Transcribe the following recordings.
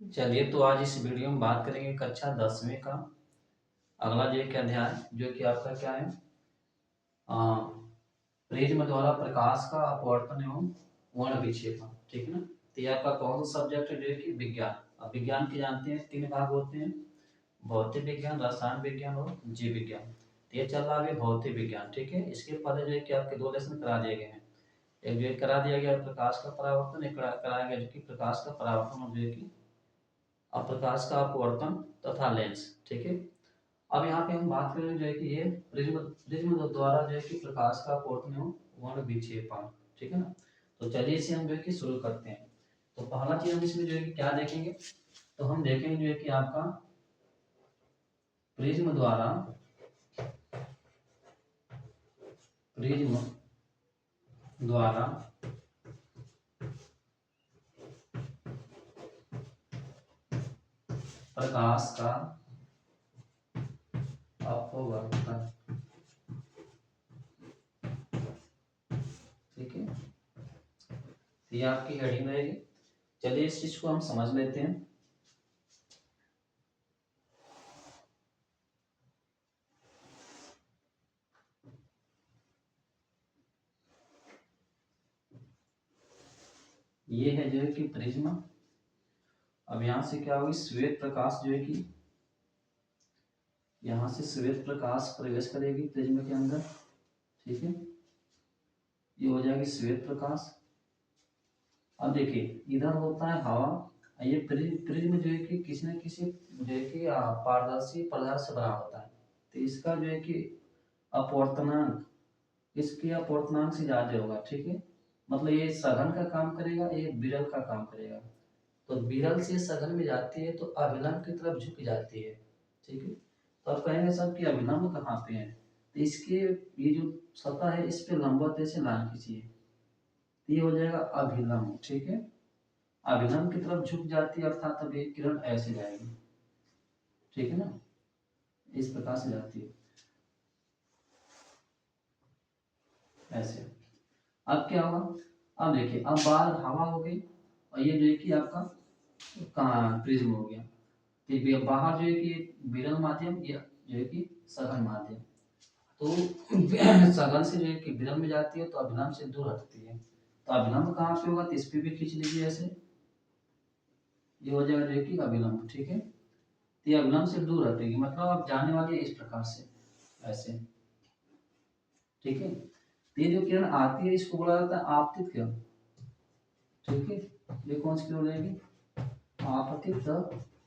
चलिए, तो आज इस वीडियो में बात करेंगे कक्षा 10वीं का अगला जो एक अध्याय जो कि आपका क्या है, प्रिज्म द्वारा प्रकाश का अपवर्तन एवं वर्ण विक्षेपण। ठीक है ना। तो ये आपका कौन सा सब्जेक्ट है जो है कि विज्ञान। अब विज्ञान के जानते हैं 3 भाग होते हैं, भौतिक विज्ञान, रसायन विज्ञान और जीव विज्ञान। तो ये चल रहा है भौतिक विज्ञान। ठीक है। इसके पहले जो है कि आपके 2 लेसन करा दिए गए हैं। एक जो है करा दिया गया प्रकाश का परावर्तन, एक कराया गया जो कि प्रकाश का परावर्तन और जो है कि प्रकाश का अपवर्तन तथा लेंस। ठीक है। अब यहाँ पे हम बात करें जो है कि ये प्रिज्म द्वारा जो है कि प्रकाश का अपवर्तन एवं वर्ण विक्षेपण। ठीक है ना। तो चलिए इसे हम जो है कि शुरू करते हैं। तो पहला चीज हम इसमें जो है कि क्या देखेंगे, तो हम देखेंगे जो है कि आपका प्रिज्म द्वारा प्रकाश का अपवर्तन। ठीक है। तो ये आपकी हेडिंग रहेगी। चलिए इस चीज को हम समझ लेते हैं। ये है जो है कि प्रिज्म। अब यहां से क्या होगी, श्वेत प्रकाश जो है कि यहां से श्वेत प्रकाश प्रवेश करेगी प्रिज्म के अंदर। ठीक है। ये हो जाएगी श्वेत प्रकाश। अब देखिए इधर होता है हवा। ये प्रिज्म जो है कि किसी न किसी जो है कि पारदर्शी पदार्थ से बना होता है। तो इसका जो है कि अपवर्तनांक इसके अपवर्तनांक से ज्यादा होगा। ठीक है। मतलब ये सघन का काम करेगा, ये विरल का काम करेगा। तो विरल से सघन में जाती है तो अभिलंब की तरफ झुक जाती है। ठीक है। तो आप कहेंगे सर कि अभिलंब कहाँ पे है, तो इसके ये जो सतह है इस पे लंबवत ऐसे लाइन खींचिए, तो ये हो जाएगा अभिलंब। ठीक है। अभिलंब की तरफ झुक जाती है अर्थात अब ये किरण ऐसे जाएगी। ठीक है ना, इस प्रकार से जाती है ऐसे। अब क्या होगा, अब देखिए अब बाहर हवा हो गई और ये जो है कि आपका प्रिज्म हो गया। तो ये बाहर जो है कि विरल माध्यम, ये जो है कि सघन माध्यम। तो सघन से जो है कि विरल में जाती है तो अभिलंब से दूर हटती है। तो अभिलंब कहाँ पे होगा, तो इस पे भी खींच लीजिए ऐसे। ये हो जाएगा जो है कि अभिलंब। ठीक है। तो ये अभिलंब से दूर हटेगी, मतलब आप जाने वाली है इस प्रकार से ऐसे। ठीक है। तो ये जो किरण आती है इसको बोला जाता है आपतित किरण। ठीक है। ये कौन सी किरण रहेगी, आपतित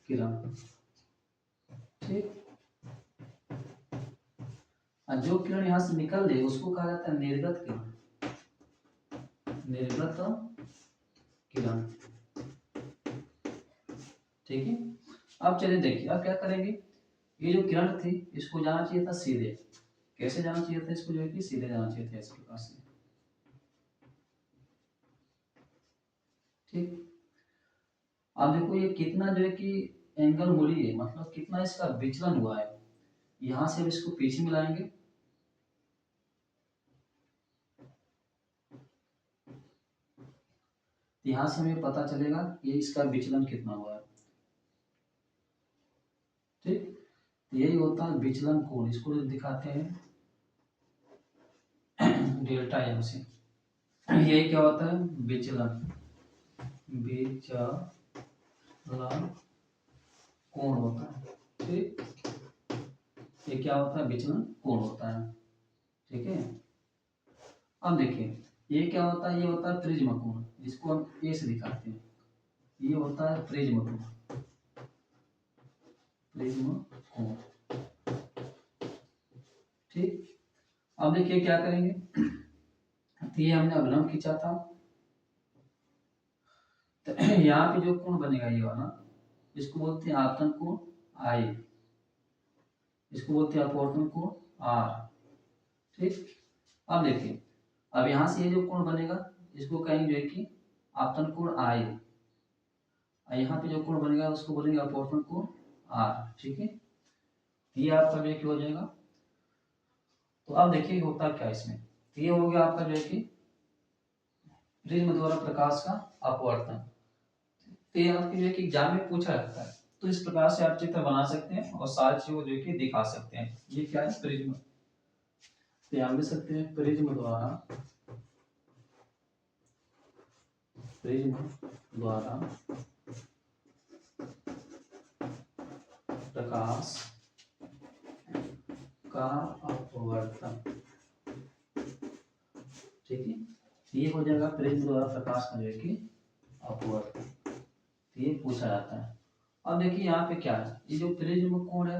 किरण। ठीक। और जो किरण यहाँ से निकल रही है उसको कहा जाता है निर्गत किरण। निर्गत किरण। ठीक है। अब चलिए देखिए अब क्या करेंगे, ये जो किरण थी इसको जाना चाहिए था सीधे। कैसे जाना चाहिए था, इसको जो है कि सीधे जाना चाहिए था इस प्रकार से। ठीक। अब देखो ये कितना जो है कि एंगल मूली है, मतलब कितना इसका विचलन हुआ है। यहां से अब इसको पीछे मिलाएंगे, यहां से हमें पता चलेगा ये इसका विचलन कितना हुआ है। ठीक। यही होता है विचलन कोण, इसको दिखाते हैं डेल्टा एम से। यही क्या होता है, विचलन। विचलन कोण होता है। ठीक। ये क्या होता है, विचलन कोण होता है। ठीक है। अब देखिए ये क्या होता है, ये होता है प्रिज्म कोण, जिसको हम ए से दिखाते हैं। ये होता है प्रिज्म कोण। प्रिज्म कोण। ठीक। अब देखिए क्या करेंगे, तो ये हमने अभिलंब खींचा था, तो यहाँ पे जो कोण बनेगा ये वाला, इसको बोलते हैं आपतन कोण आई, इसको बोलते हैं अपवर्तन कोण आर। ठीक। अब देखिए अब यहाँ से ये जो कोण बनेगा इसको कहेंगे जो है कि आपतन कोण आई, और यहाँ पे जो कोण बनेगा उसको बोलेंगे अपवर्तन कोण आर। ठीक है। ये आपका जो है कि हो जाएगा। तो अब देखिए होता क्या इसमें, तो ये हो गया आपका जो है कि प्रिज्म द्वारा प्रकाश का अपवर्तन। तो ये आपके जो है कि एग्जाम में पूछा जाता है। तो इस प्रकार से आप चित्र बना सकते हैं और सारी चीजों को जो है कि दिखा सकते हैं। ये क्या है, प्रिज्म। तो यहाँ लिख सकते हैं प्रिज्म द्वारा प्रकाश का अपवर्तन। ठीक है, ये हो जाएगा प्रिज्म द्वारा प्रकाश का जो है कि अपवर्तन। ये पूछा जाता है। अब देखिए यहाँ पे क्या है, ये जो प्रिज्म कोण है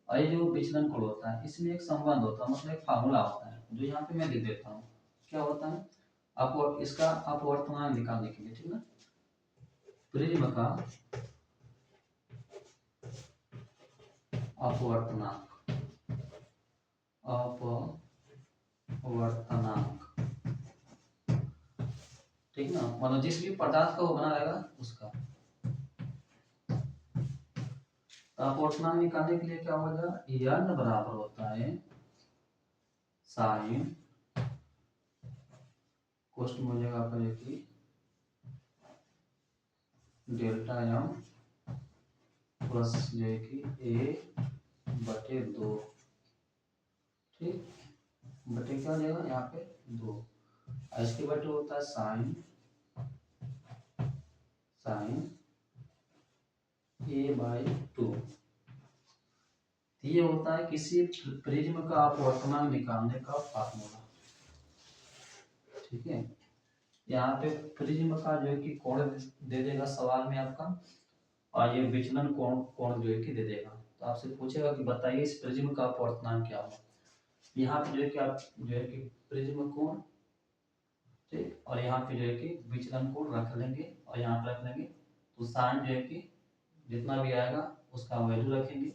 और ये जो विचलन कोण होता है, इसमें एक संबंध होता है, मतलब एक फार्मूला होता है, जो यहाँ पे मैं लिख देता हूँ। क्या होता है, इसका अपवर्तनांक निकालने के लिए, ठीक है, प्रिज्म का अपवर्तनांक ठीक ना, मतलब जिस भी पदार्थ का वो बना रहेगा उसका। अपवर्तनांक निकालने के लिए क्या होगा, n बराबर होता है साइन कोष्ट में हो जाएगा आपका जो कि डेल्टा m प्लस जो है कि a/2, ठीक, बटे क्या हो जाएगा यहाँ पे 2, इसके बटे होता है साइन a/2। ये होता है किसी प्रिज्म का अपवर्तनांक निकालने का फार्मूला। ठीक है, यहाँ पे प्रिज्म का जो है कि कोण दे देगा सवाल में आपका, और ये विचलन कोण जो है कि दे देगा। तो आपसे पूछेगा कि बताइए इस प्रिज्म का अपवर्तनांक क्या होगा। यहाँ पे जो है कि आप जो है कि प्रिज्म कोण, ठीक, और यहाँ पे जो है कि विचलन कोण रख लेंगे और यहाँ पे रख लेंगे। तो साइन जो है कि जितना भी आएगा उसका वैल्यू रखेंगे,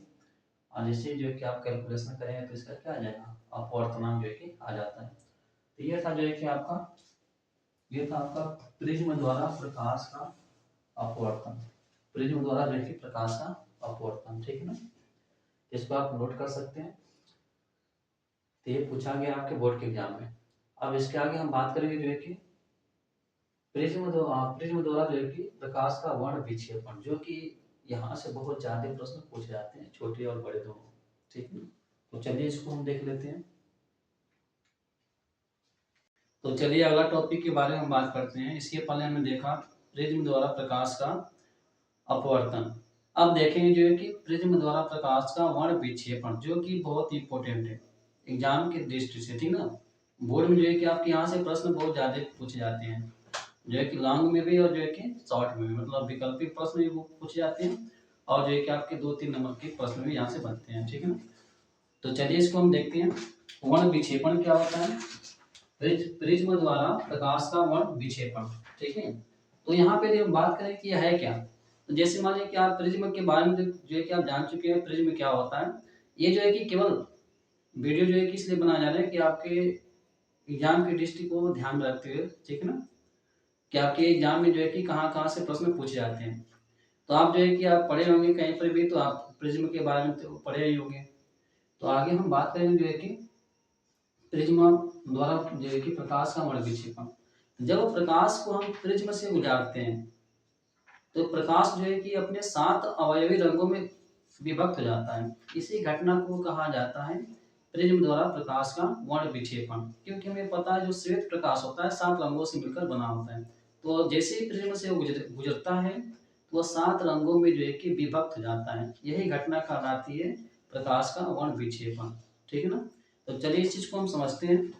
और जैसे जो है कि आप कैलकुलेशन करेंगे तो इसका क्या आ जाएगा, अपवर्तनांक जो है कि आ जाता है। तो ये था जो है कि आपका प्रिज्म द्वारा प्रकाश का अपवर्तन, प्रिज्म द्वारा जो है कि प्रकाश का अपवर्तन। ठीक है ना, इसको आप नोट कर सकते हैं। तो ये पूछा गया आपके बोर्ड के एग्जाम में। अब इसके आगे हम बात करेंगे जो है कि प्रिज्म द्वारा जो है कि प्रकाश का वर्ण विक्षेपण, जो कि यहाँ से बहुत ज्यादा प्रश्न पूछे जाते हैं, छोटे और बड़े दोनों। ठीक है, तो चलिए इसको हम देख लेते हैं। तो चलिए अगला टॉपिक के बारे में हम बात करते हैं। इसके पहले हमने देखा प्रिज्म द्वारा प्रकाश का अपवर्तन। अब देखेंगे जो है कि प्रिज्म द्वारा प्रकाश का वर्ण विक्षेपण, जो कि बहुत इंपॉर्टेंट है एग्जाम की दृष्टि से। ठीक ना, बोर्ड में जो है कि आपके यहाँ से प्रश्न बहुत ज्यादा पूछे जाते हैं, जो है कि लॉन्ग में भी और जो है कि शॉर्ट में भी, मतलब विकल्पिक प्रश्न भी पूछे जाते हैं, और जो है कि आपके 2-3 नंबर के प्रश्न भी यहाँ से बनते हैं। ठीक है ना, तो चलिए इसको हम देखते हैं। वर्ण विक्षेपण क्या होता है, प्रिज्म द्वारा प्रकाश का वर्ण विक्षेपण। ठीक है, तो यहाँ पे हम बात करें कि यह है क्या। तो जैसे मान लीजिए कि आप प्रिज्म के बारे में जो है कि आप जान चुके हैं प्रिज्म क्या होता है। ये जो है कि केवल वीडियो जो है कि इसलिए बनाया जा रहा है कि आपके एग्जाम की दृष्टि को ध्यान में रखते हुए, ठीक है ना, कि आपके एग्जाम में जो है कि कहाँ कहाँ से प्रश्न पूछे जाते हैं। तो आप जो है कि आप पढ़े होंगे कहीं पर भी, तो आप प्रिज्म के बारे में तो पढ़े ही होंगे। तो आगे हम बात करेंगे जो है कि प्रिज्म द्वारा जो है कि प्रकाश का वर्ण विक्षेपण। जब प्रकाश को हम प्रिज्म से गुजारते हैं तो प्रकाश जो है कि अपने 7 अवयवी रंगों में विभक्त हो जाता है। इसी घटना को कहा जाता है प्रिज्म द्वारा प्रकाश का वर्ण विक्षेपण। क्योंकि हमें पता है जो श्वेत प्रकाश होता है 7 रंगों से मिलकर बना होता है। तो जैसे ही प्रिज्म से गुजरता है तो वह 7 रंगों में जो है कि विभक्त हो जाता है। यही घटना कहलाती है प्रकाश का वर्ण विक्षेपण। ठीक है ना, तो चलिए इस चीज को हम समझते हैं।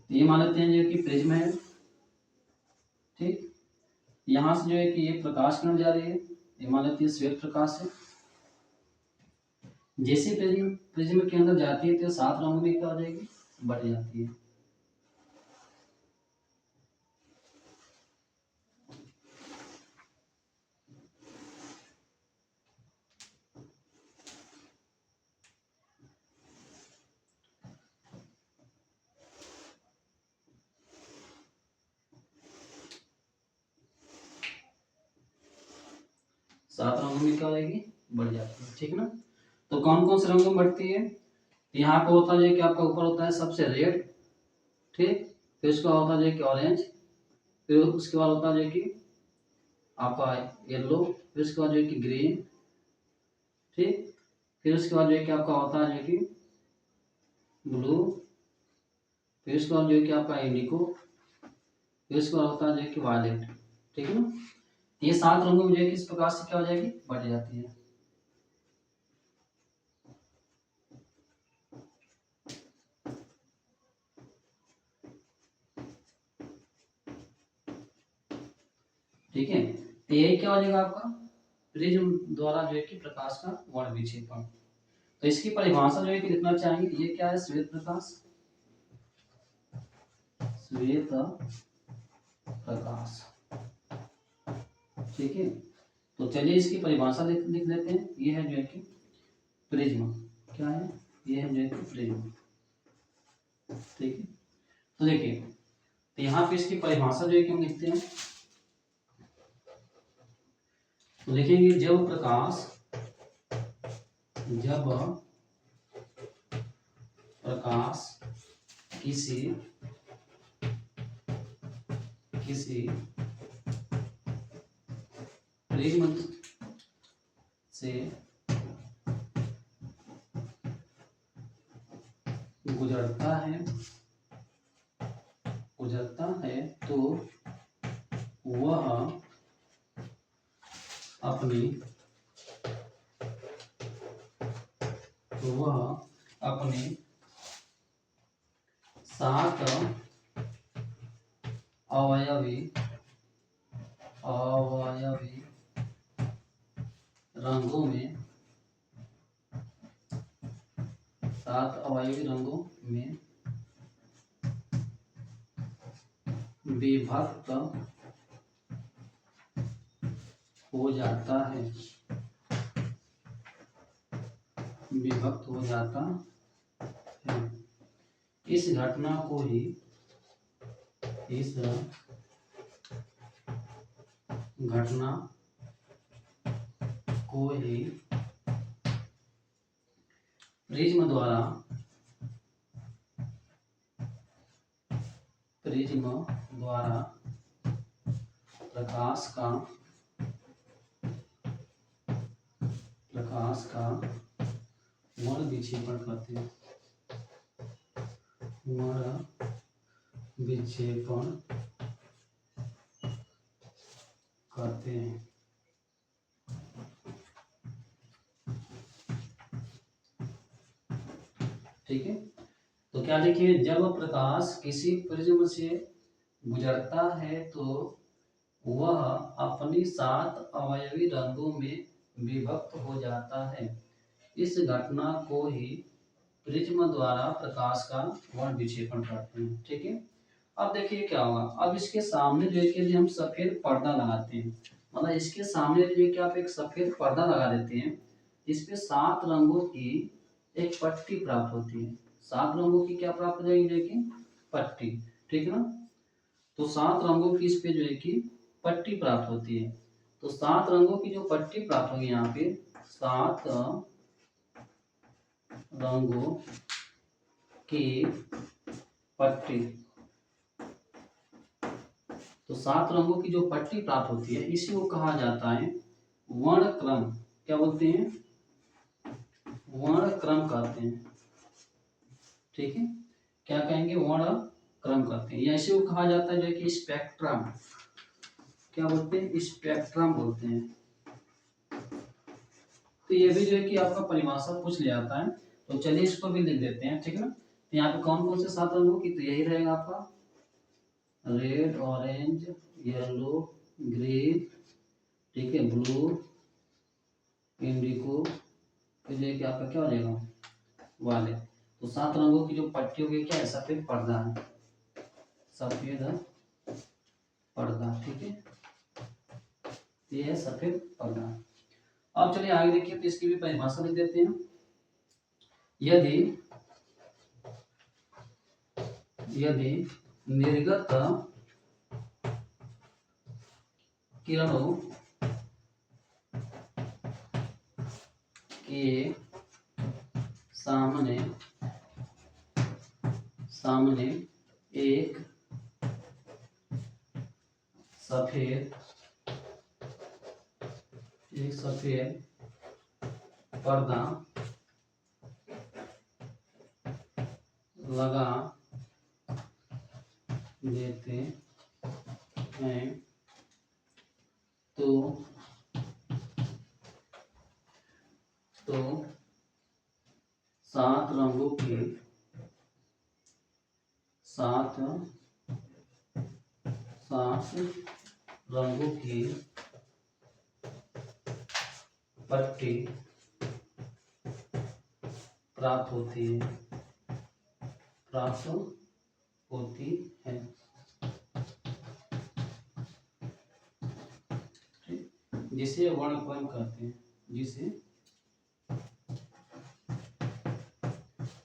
ये मान लेते हैं जो कि प्रिज्म है, ठीक, यहाँ से जो है कि ये प्रकाश किरण जा रही है, ये मान लेते हैं श्वेत प्रकाश है। जैसे प्रिज्म के अंदर जाती है तो 7 रंगों में क्या हो जाएगी, बढ़ जाती है। सात रंगों में क्या हो जाएगी, बढ़ जाती है। ठीक है ना, तो कौन कौन से रंगों में बढ़ती है? यहाँ पे होता है कि आपका ऊपर होता है सबसे रेड, ठीक, फिर उसका होता है कि ऑरेंज, फिर उसके बाद होता है कि आपका येलो, फिर उसके बाद जो है कि ग्रीन, ठीक, फिर उसके बाद जो है कि आपका होता है कि ब्लू, फिर उसके बाद जो है कि आपका इंडिको, फिर उसके बाद होता है जो है कि वायलेट, ठीक है ना। ये 7 रंगों में जो है कि इस प्रकार से क्या हो जाएगी, बढ़ जाती है। ठीक है, तो यही क्या हो जाएगा आपका प्रिज्म द्वारा जो है कि प्रकाश का वर्ण विक्षेपण। तो इसकी परिभाषा जो है कि लिखना चाहेंगे, ये क्या है, श्वेत प्रकाश, श्वेत प्रकाश, ठीक है। तो चलिए इसकी परिभाषा लिख लेते हैं। ये है जो है कि प्रिज्म, क्या है, ये है जो है कि प्रिज्म, ठीक है। तो देखिए, तो यहाँ पे इसकी परिभाषा जो है कि हम लिखते हैं, तो देखेंगे जब प्रकाश किसी प्रिज्म से गुजरता है तो वह अपने 7 अवयवी रंगों में 7 अवयवी रंगों में विभक्त हो जाता है, विभक्त हो जाता है। इस घटना को ही प्रिज्म द्वारा प्रकाश का वर्ण विक्षेपण कहते हैं, वर्ण विक्षेपण कहते हैं। ठीक है, तो क्या देखिए, जब प्रकाश किसी प्रिज्म से गुजरता है तो वह अपनी 7 अवयवी रंगों में विभक्त हो जाता है। इस घटना को ही प्रिज्म द्वारा प्रकाश का वर्ण विक्षेपण कहते हैं। ठीक है, अब देखिए क्या होगा, अब इसके सामने जो है कि हम सफेद पर्दा लगाते हैं, मतलब इसके सामने जो है कि आप एक सफेद पर्दा लगा देते हैं, इसपे 7 रंगों की एक पट्टी प्राप्त होती है। 7 रंगों की क्या प्राप्त हो जाएगी, देखिए पट्टी, ठीक है ना। तो 7 रंगों की इस पे जो है कि पट्टी प्राप्त होती है। तो 7 रंगों की जो पट्टी प्राप्त होगी, यहाँ पे 7 रंगों की पट्टी, तो 7 रंगों की जो पट्टी प्राप्त होती है इसी को कहा जाता है वर्ण क्रम। क्या बोलते हैं, वर्ण क्रम कहते हैं। ठीक है, क्या कहेंगे, वर्ण क्रम कहते हैं, या इसी को कहा जाता है जो कि स्पेक्ट्रम। क्या बोलते हैं, स्पेक्ट्रम बोलते हैं। तो ये भी जो है कि आपका परिभाषा पूछ ले आता है, तो चलिए इसको भी लिख देते हैं। ठीक है ना, तो यहाँ पे कौन कौन से 7 रंगों की, तो यही रहेगा आपका रेड, ऑरेंज, येलो, ग्रीन, ठीक है, ब्लू, इंडिको, फिर जो है कि आपका क्या हो जाएगा वाले। तो 7 रंगों की जो पट्टी होगी क्या है, सफेद पर्दा है, सफेद पर्दा। ठीक है, ये है सफेद पर्दा। अब चलिए आगे देखिए, तो इसकी भी परिभाषा लिख देते हैं। यदि निर्गत किरणों के सामने सामने एक सफेद पर्दा लगा देते हैं तो सात रंगों की पट्टी प्राप्त होती है। जिसे वर्णक्रम कहते हैं,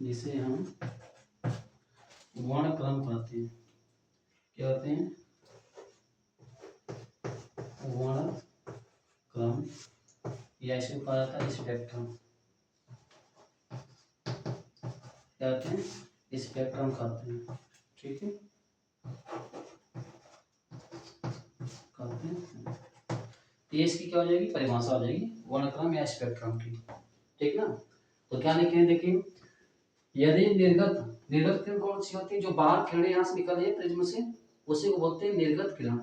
जिसे हम वर्णक्रम कहते हैं। क्या कहते हैं? वर्णक्रम, या इसे कहा जाता है स्पेक्ट्रम। क्या कहते हैं? स्पेक्ट्रम कहते हैं। ठीक है, कहते हैं। तो इसकी क्या हो जाएगी? परिभाषा हो जाएगी वर्णक्रम या स्पेक्ट्रम की। ठीक ना? तो क्या लिखे? देखिए, यदि निर्गत किरण कौन सी होती है? जो बाहर किरण यहाँ से निकल रही है प्रिज्म से, उसी को बोलते हैं निर्गत किरण।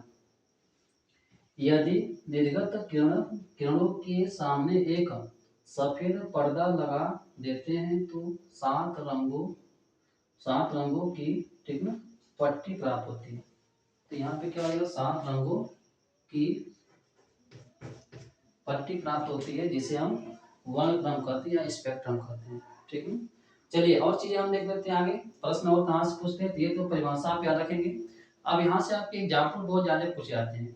यदि निर्गत किरणों के सामने एक सफेद पर्दा लगा देते हैं तो सात रंगों की, ठीक ना, पट्टी प्राप्त होती है। तो यहाँ पे क्या होगा? सात रंगों की पट्टी प्राप्त होती है, जिसे हम वर्णक्रम कहते हैं या स्पेक्ट्रम कहते हैं। ठीक है, चलिए और चीजें हम देख लेते हैं आगे। प्रश्न और कहाँ से पूछते हैं? ये तो परिभाषा आप याद रखेंगे। अब यहाँ से आपके एग्जाम्पल बहुत ज्यादा पूछे जाते हैं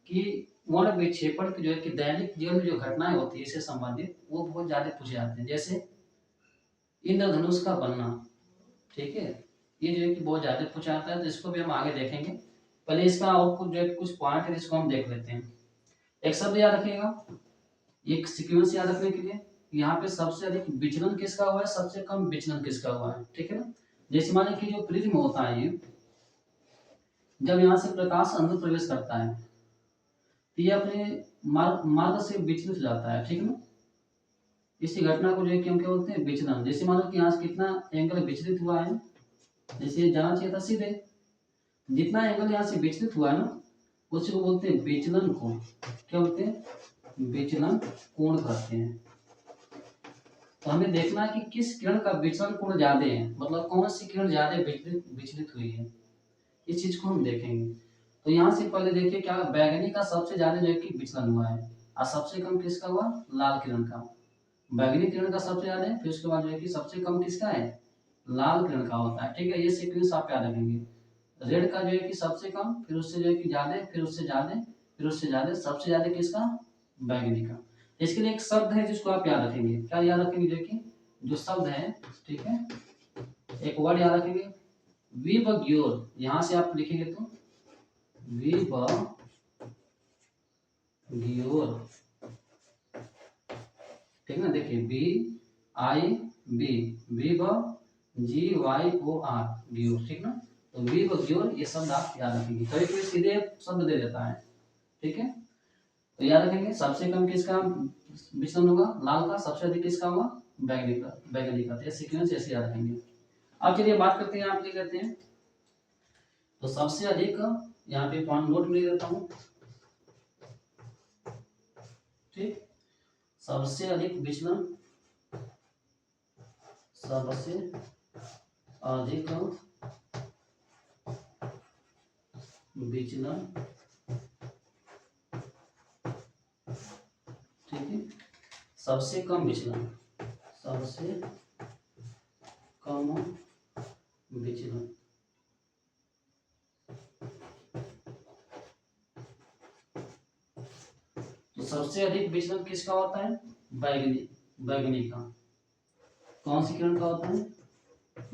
कि वर्ण विक्षेपण की जो है कि दैनिक जीवन में जो घटनाएं होती है इससे संबंधित, वो बहुत ज्यादा पूछे जाते हैं। जैसे इंद्रधनुष का बनना, ठीक है, ये जो है कि बहुत ज्यादा पूछा जाता है, तो इसको भी हम आगे देखेंगे। पहले इसका और कुछ जो है कुछ पॉइंट है इसको हम देख लेते हैं। एक शब्द याद रखिएगा, एक सीक्वेंस याद रखने के लिए, यहाँ पे सबसे अधिक विचलन किसका हुआ है, सबसे कम विचलन किसका हुआ है। ठीक है ना? जैसे मान लीजिए जो प्रिज्म होता है, ये जब यहाँ से प्रकाश अंदर प्रवेश करता है तो ये अपने मार्ग से विचलित हो जाता है। ठीक है ना? इसी घटना को जो है कि हम क्या बोलते हैं? विचलन। जैसे मान लो कि यहाँ से कितना एंगल विचलित हुआ है, जैसे जाना चाहिए था सीधे, जितना एंगल यहाँ से विचलित हुआ है ना, उसी को बोलते हैं विचलन कोण। क्या बोलते हैं? विचलन कोण कहते हैं। तो हमें देखना है कि किस किरण का विचलन कोण ज्यादा है, मतलब कौन सी किरण ज्यादा विचलित हुई है, इस चीज को हम देखेंगे। तो यहाँ से पहले देखिए क्या बैगनी का सबसे ज्यादा जो है कि विचलन हुआ है, और सबसे कम किसका हुआ? लाल किरण का। बैगनी किरण का सबसे ज्यादा है, फिर उसके बाद जो है कि सबसे कम किसका है? लाल किरण का होता है। ठीक है, ये सीक्वेंस आप याद रखेंगे। रेड का जो है कि सबसे कम, फिर उससे जो है कि ज्यादा, फिर उससे ज्यादा, फिर उससे ज्यादा, सबसे ज्यादा किसका? बैगनी का। इसके लिए एक शब्द है जिसको आप याद रखेंगे। क्या याद रखेंगे? देखिए जो शब्द है, ठीक है, एक वर्ड याद रखेंगे, विबग्योर। यहां से आप लिखेंगे तो विबग्योर, ठीक ना? देखिए VIB, GYOR, ग्योर। ठीक ना? तो विबग्योर, ये शब्द आप याद रखेंगे। कभी कोई सीधे शब्द दे देता है, ठीक है, तो याद रखेंगे सबसे कम किसका विचलन होगा? लाल का। सबसे अधिक किसका होगा? बैगनी का। तो ये सीक्वेंस ऐसे याद रखेंगे। अब चलिए बात करते हैं, आप क्या कहते हैं। तो सबसे अधिक, यहाँ पे पॉइंट नोट में देता हूँ, ठीक, सबसे अधिक विचलन, सबसे अधिक विचलन, ठीक है, सबसे कम विचलन, सबसे कम विचलन। तो सबसे अधिक विचलन किसका होता है? बैगनी का। कौन सी किरण का होता है?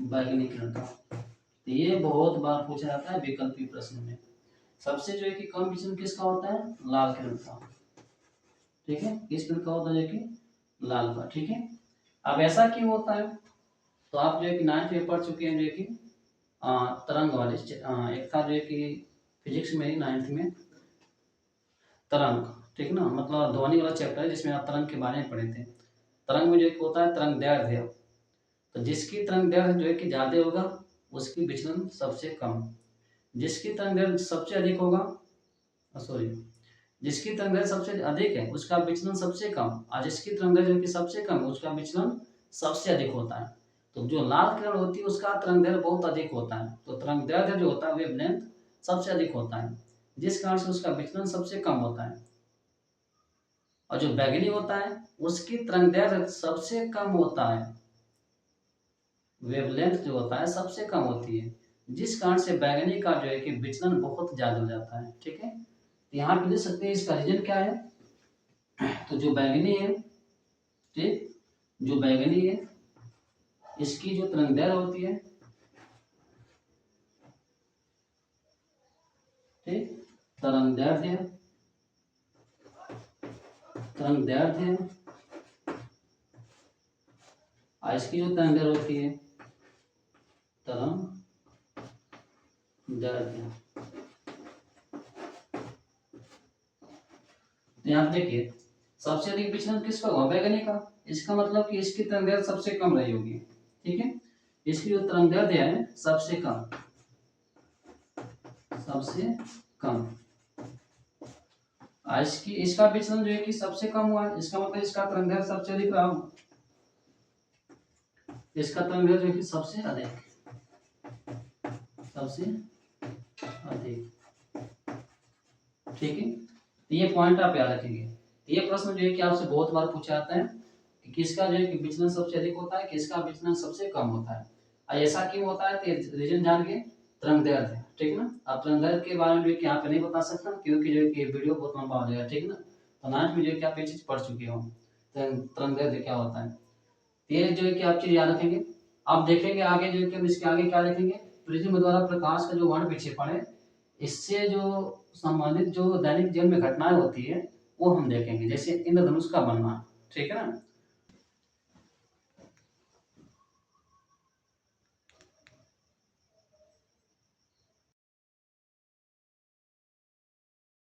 बैगनी किरण का। तो ये बहुत बार पूछा जाता है विकल्पी प्रश्न में। सबसे जो है कि कम विचलन किसका होता है? लाल किरण का। ठीक है, किस किरण का होता है? कि लाल का। ठीक है, अब ऐसा क्यों होता है? तो आप जो है कि 9th में पढ़ चुके हैं जो है कि तरंग वाले एक था जो है कि फिजिक्स में ही 9th में तरंग, ठीक ना, मतलब ध्वनि वाला चैप्टर है जिसमें आप तरंग के बारे में पढ़े थे। तरंग में जो एक होता है तरंग दैर्ध्य, तो जिसकी तरंग दैर्ध्य जो है कि ज़्यादा होगा उसकी विचलन सबसे कम, जिसकी तरंग दैर्ध्य सबसे अधिक होगा, सॉरी, जिसकी तरंग दैर्ध्य सबसे अधिक है उसका विचलन सबसे कम, और जिसकी तरंग दैर्ध्य जो कि सबसे कम है उसका विचलन सबसे अधिक होता है। तो जो लाल किरण होती है उसका तरंग दैर्ध्य बहुत अधिक होता है, तो तरंग दैर्ध्य जो होता है वेवलेंथ सबसे अधिक होता है, जिस कारण से उसका विचलन सबसे कम होता है। और जो बैंगनी होता है उसकी तरंग दैर्ध्य सबसे कम होता है, वेवलेंथ जो होता है सबसे कम होती है, जिस कारण से बैंगनी का जो है कि विचलन बहुत ज्यादा हो जाता है। ठीक है, तो यहाँ पे देख सकते हैं इसका रीजन क्या है। तो जो बैंगनी है, ठीक, जो बैंगनी है इसकी जो तरंग दैर्ध्य होती है, ठीक, तरंग दैर्ध्य, तरंग दैर्ध्य, और इसकी जो तरंग दैर्ध्य होती है तरंग दैर्ध्य। तो यहाँ देखिए सबसे अधिक विचलन किसका हुआ, बैंगनी का, इसका मतलब कि इसकी तरंग दैर्ध्य सबसे कम रही होगी। ठीक है, इसकी जो तरंग दैर्ध्य है सबसे कम, सबसे कम, इसकी इसका विचलन जो है कि सबसे कम हुआ है, इसका मतलब इसका तरंग दैर्ध्य सबसे अधिक रहा होगा, इसका तरंग दैर्ध्य जो है कि सबसे अधिक, सबसे अधिक। ठीक है, तो ये पॉइंट आप याद रखेंगे। ये प्रश्न जो है कि आपसे बहुत बार पूछा जाता है कि किसका जो है कि विचलन सबसे अधिक होता है, किसका विचलन सबसे कम होता है, और ऐसा क्यों होता है तो रीजन जान के तरंग दैर्ध्य, ठीक ना। आप तरंग दैर्ध्य के बारे में यहाँ पे नहीं बता सकता क्योंकि जो है कि वीडियो बहुत लंबा हो जाएगा, ठीक ना। तो 9th में जो है कि आप ये चीज पढ़ चुके हो तरंग दैर्ध्य क्या होता है, ये जो है कि आप चीज याद रखेंगे। आप देखेंगे आगे जो है कि हम इसके आगे क्या लिखेंगे, प्रिज्म द्वारा प्रकाश का जो वर्ण विक्षेपण है इससे जो संबंधित जो दैनिक जीवन में घटनाएं होती है वो हम देखेंगे, जैसे इंद्रधनुष का बनना, ठीक है ना।